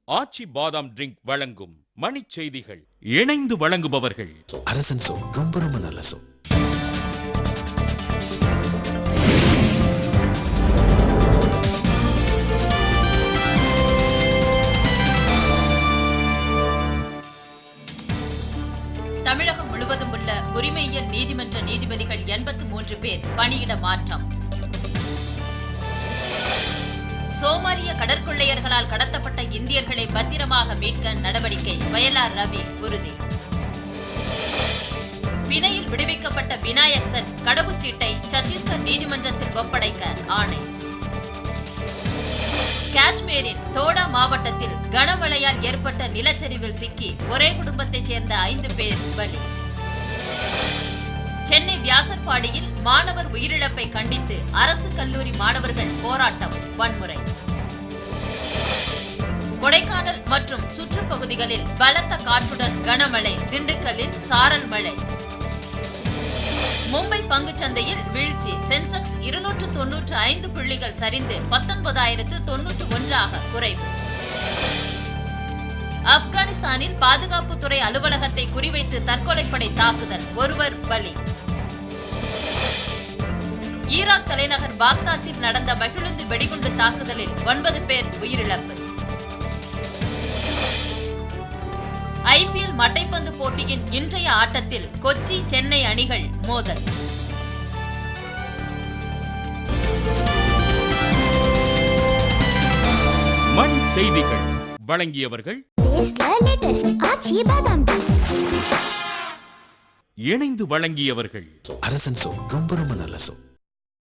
ஆச்சி பாதாம் ட்ரிங்க் வழங்கும் மணிச் செய்திகள். இணைந்து வழங்குபவர்கள் அரசன் சோப். ரொம்ப ரொம்ப நல்ல சோப். தமிழகம் முழுவதும் உள்ள உரிமையியல் நீதிமன்ற நீதிபதிகள் 83 பேர் பணியிட மாற்றம். சோமாலிய கடற்கொள்ளையர்களால் கடத்தப்பட்ட இந்தியர்களை பத்திரமாக மீட்க நடவடிக்கை. வயலார் ரவி உறுதி. பிணையில் விடுவிக்கப்பட்ட விநாயக் கடவுச்சீட்டை சத்தீஸ்கர் நீதிமன்றத்தில் ஒப்படைக்க ஆணை. காஷ்மீரின் தோடா மாவட்டத்தில் கனமழையால் ஏற்பட்ட நிலச்சரிவில் சிக்கி ஒரே குடும்பத்தைச் சேர்ந்த 5 பேர் பலி. சென்னை வியாசர்பாடியில் மாணவர் உயிரிழப்பை கண்டித்து அரசு கல்லூரி மாணவர்கள் போராட்டம், வன்முறை. கொடைக்கானல் மற்றும் சுற்றுப்பகுதிகளில் பலத்த காற்றுடன் கனமழை. திண்டுக்கல்லில் சாரல் மழை. மும்பை பங்குச்சந்தையில் வீழ்ச்சி. சென்செக்ஸ் 295 புள்ளிகள் சரிந்து 19,091 குறைவு. ஆப்கானிஸ்தானில் பாதுகாப்புத்துறை அலுவலகத்தை குறிவைத்து தற்கொலைப்படை தாக்குதல், ஒருவர் பலி. ஈராக் தலைநகர் பாக்தாத்தில் நடந்த மகிழுந்து வெடிகுண்டு தாக்குதலில் 9 பேர் உயிரிழப்பு. ஐபிஎல் மட்டைப்பந்து போட்டியின் இன்றைய ஆட்டத்தில் கொச்சி, சென்னை அணிகள் மோதல். மணிச் செய்திகள் வழங்கியவர்கள் இணைந்து வழங்கியவர்கள் அரசன் சோப். ரொம்ப ரொம்ப நல்ல சோப்.